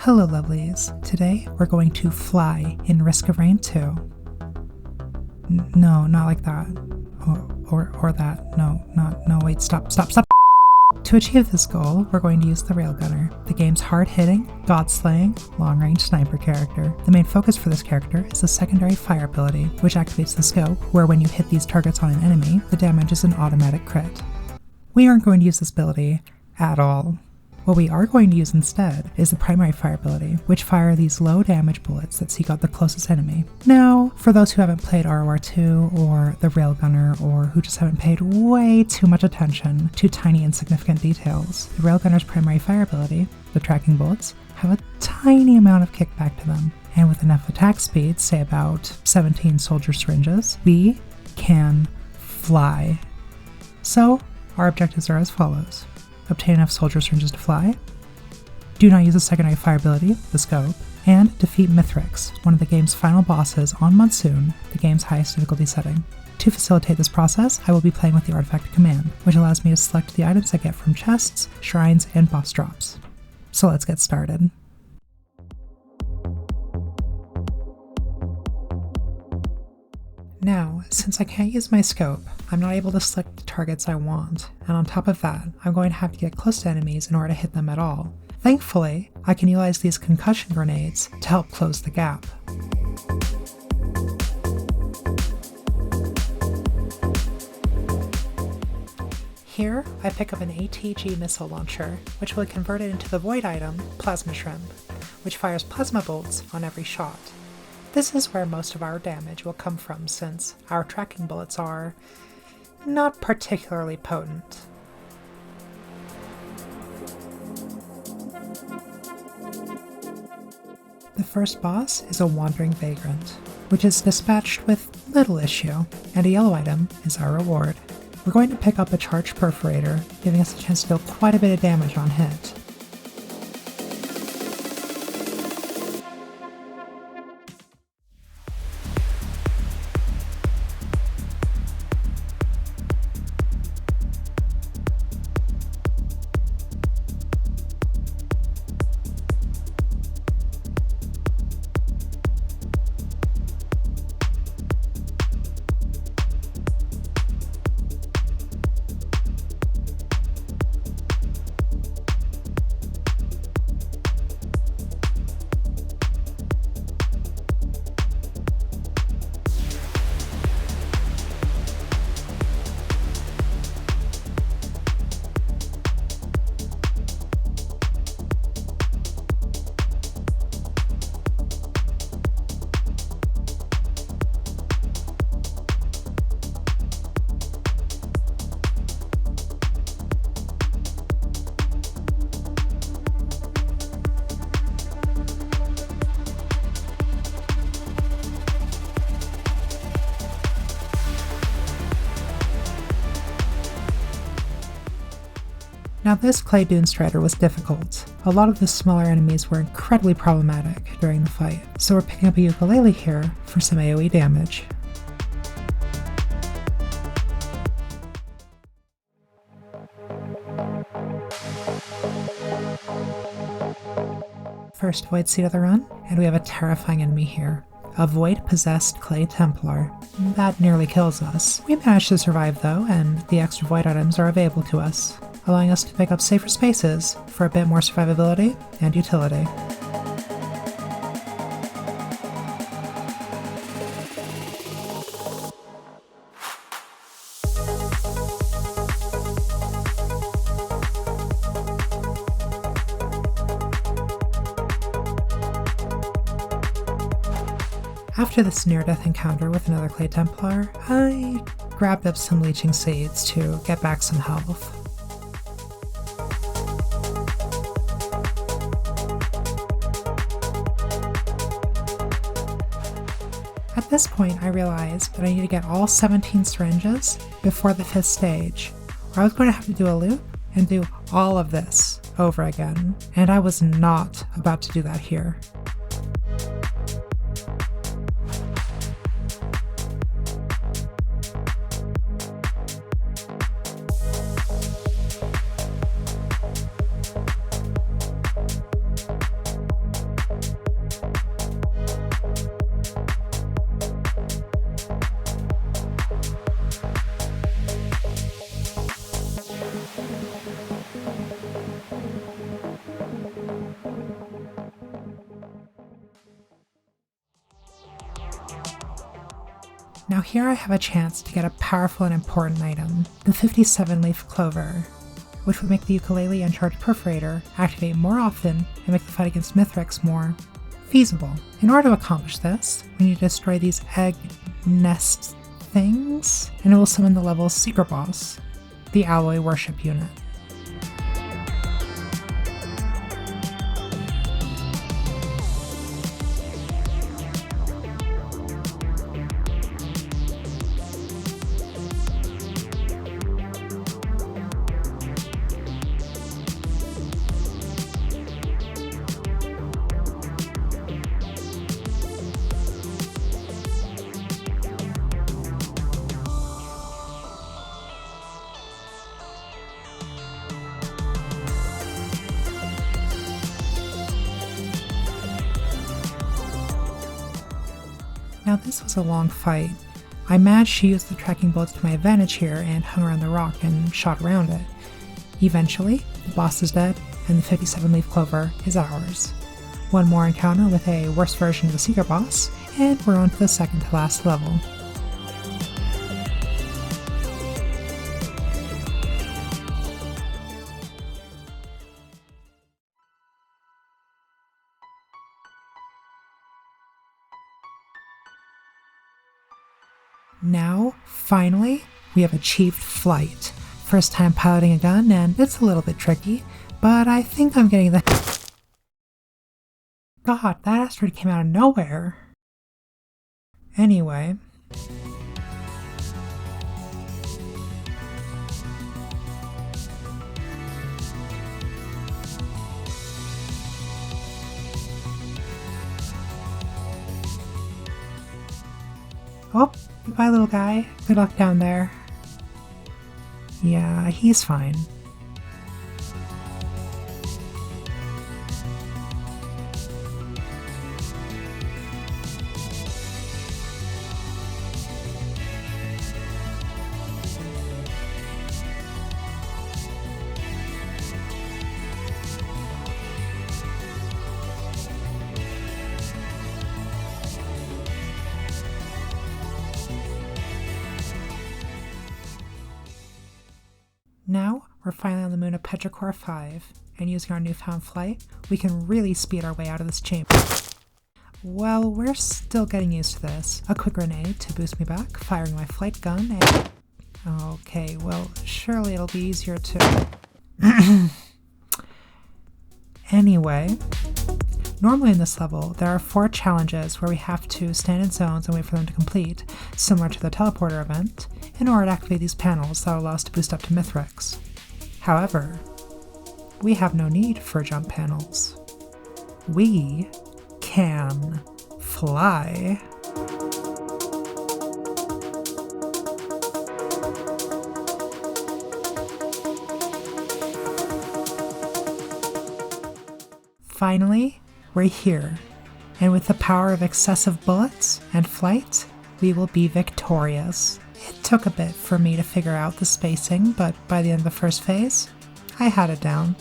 Hello lovelies, today we're going to fly in Risk of Rain 2. No, not like that. Or that. No, wait, stop. To achieve this goal, we're going to use the Railgunner, the game's hard-hitting, god-slaying, long-range sniper character. The main focus for this character is the secondary fire ability, which activates the scope, where when you hit these targets on an enemy, the damage is an automatic crit. We aren't going to use this ability at all. What we are going to use instead is the primary fire ability, which fire these low damage bullets that seek out the closest enemy. Now, for those who haven't played ROR2 or the Railgunner, or who just haven't paid way too much attention to tiny insignificant details, the Railgunner's primary fire ability, the tracking bullets, have a tiny amount of kickback to them, and with enough attack speed, say about 17 soldier syringes, we can fly. So, our objectives are as follows. Obtain enough soldier syringes to fly, do not use a secondary fire ability, the scope, and defeat Mithrix, one of the game's final bosses on Monsoon, the game's highest difficulty setting. To facilitate this process, I will be playing with the artifact command, which allows me to select the items I get from chests, shrines, and boss drops. So let's get started. Now, since I can't use my scope, I'm not able to select the targets I want, and on top of that, I'm going to have to get close to enemies in order to hit them at all. Thankfully, I can utilize these concussion grenades to help close the gap. Here, I pick up an ATG missile launcher, which will convert it into the void item, Plasma Shrimp, which fires plasma bolts on every shot. This is where most of our damage will come from, since our tracking bullets are not particularly potent. The first boss is a Wandering Vagrant, which is dispatched with little issue, and a yellow item is our reward. We're going to pick up a charged perforator, giving us a chance to deal quite a bit of damage on hit. Now this Clay Dune Strider was difficult. A lot of the smaller enemies were incredibly problematic during the fight, so we're picking up a ukulele here for some AoE damage. First Void Seed of the run, and we have a terrifying enemy here. A Void-possessed Clay Templar. That nearly kills us. We managed to survive though, and the extra Void items are available to us, allowing us to pick up safer spaces for a bit more survivability and utility. After this near-death encounter with another Clay Templar, I grabbed up some leeching seeds to get back some health. At this point, I realized that I need to get all 17 syringes before the 5th stage, or I was going to have to do a loop and do all of this over again, and I was not about to do that here. Now here I have a chance to get a powerful and important item, the 57-leaf clover, which would make the ukulele and charged perforator activate more often and make the fight against Mithrix more feasible. In order to accomplish this, we need to destroy these egg nest things, and it will summon the level's secret boss, the Alloy Worship Unit. Now this was a long fight. I managed to use the tracking bullets to my advantage here and hung around the rock and shot around it. Eventually, the boss is dead and the 57-leaf clover is ours. One more encounter with a worse version of the secret boss, and we're on to the second to last level. Now, finally, we have achieved flight. First time piloting a gun, and it's a little bit tricky, but I think I'm getting the— God, that asteroid came out of nowhere. Anyway. Oh, goodbye little guy. Good luck down there. Yeah, he's fine. Now, we're finally on the moon of Petrichor 5, and using our newfound flight, we can really speed our way out of this chamber. Well, we're still getting used to this. A quick grenade to boost me back, firing my flight gun, and— Okay, well, surely it'll be easier to— Anyway, normally in this level, there are 4 challenges where we have to stand in zones and wait for them to complete, similar to the teleporter event, in order to activate these panels that will allow us to boost up to Mithrix. However, we have no need for jump panels. We can fly. Finally, we're here, and with the power of excessive bullets and flight, we will be victorious. It took a bit for me to figure out the spacing, but by the end of the first phase, I had it down.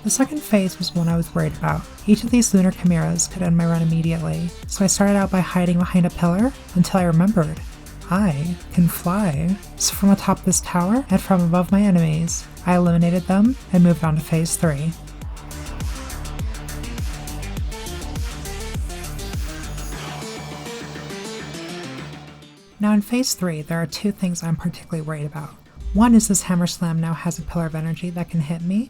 The second phase was one I was worried about. Each of these lunar chimeras could end my run immediately, so I started out by hiding behind a pillar until I remembered I can fly. So from atop this tower and from above my enemies, I eliminated them and moved on to phase 3. Now in phase 3, there are 2 things I'm particularly worried about. One is this hammer slam now has a pillar of energy that can hit me,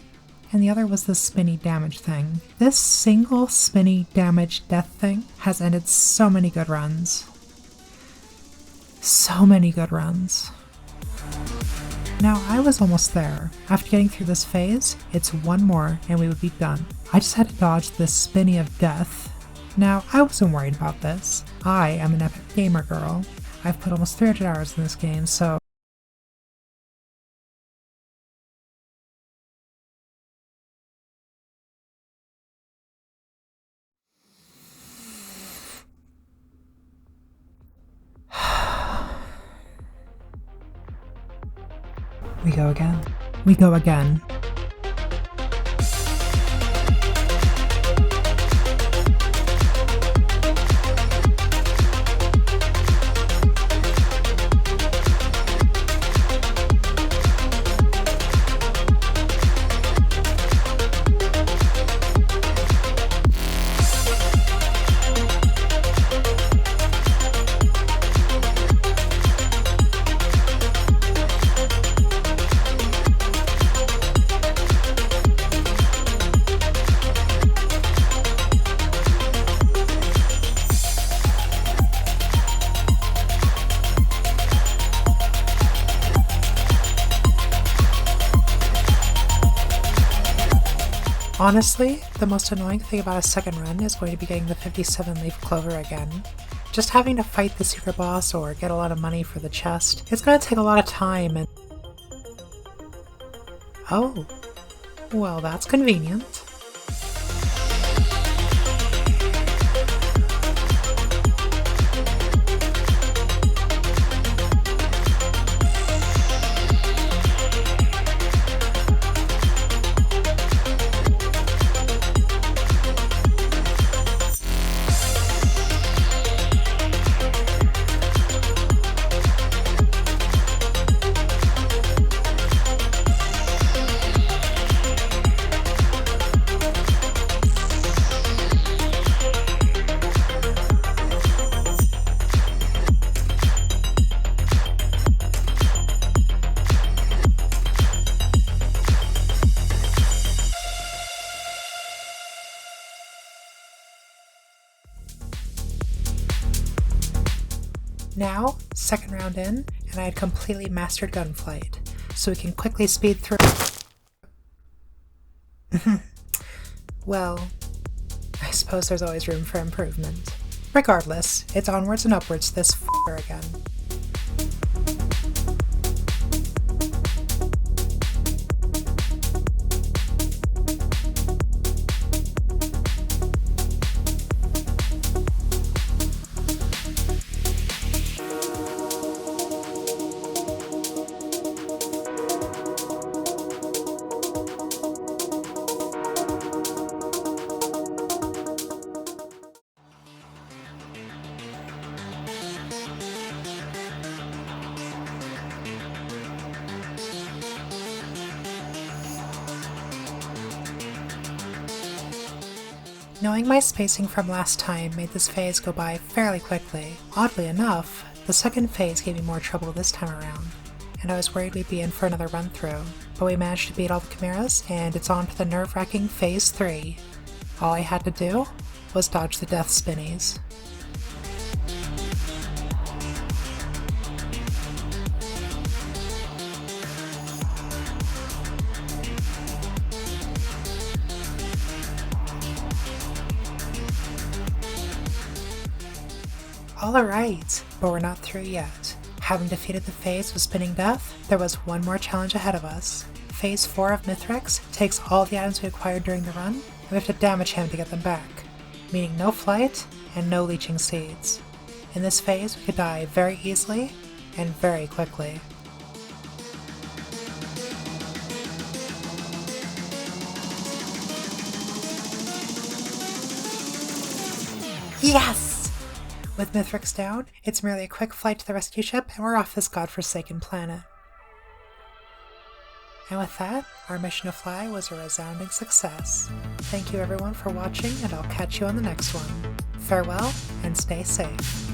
and the other was this spinny damage thing. This single spinny damage death thing has ended so many good runs. So many good runs. Now I was almost there. After getting through this phase, it's one more and we would be done. I just had to dodge this spinny of death. Now I wasn't worried about this. I am an epic gamer girl. I've put almost 300 hours in this game, so we go again. We go again. Honestly, the most annoying thing about a second run is going to be getting the 57-leaf clover again. Just having to fight the secret boss or get a lot of money for the chest, it's going to take a lot of time and... Oh, well that's convenient. Now, second round in, and I had completely mastered gunflight, so we can quickly speed through. Well, I suppose there's always room for improvement. Regardless, it's onwards and upwards this again. Knowing my spacing from last time made this phase go by fairly quickly. Oddly enough, the second phase gave me more trouble this time around, and I was worried we'd be in for another run through, but we managed to beat all the chimeras, and it's on to the nerve-wracking phase 3. All I had to do was dodge the death spinnies. Alright, but we're not through yet. Having defeated the phase with spinning death, there was one more challenge ahead of us. Phase 4 of Mithrax takes all the items we acquired during the run, and we have to damage him to get them back, meaning no flight and no leeching seeds. In this phase, we could die very easily and very quickly. Yes! With Mithrax down, it's merely a quick flight to the rescue ship and we're off this godforsaken planet. And with that, our mission to fly was a resounding success. Thank you everyone for watching, and I'll catch you on the next one. Farewell, and stay safe.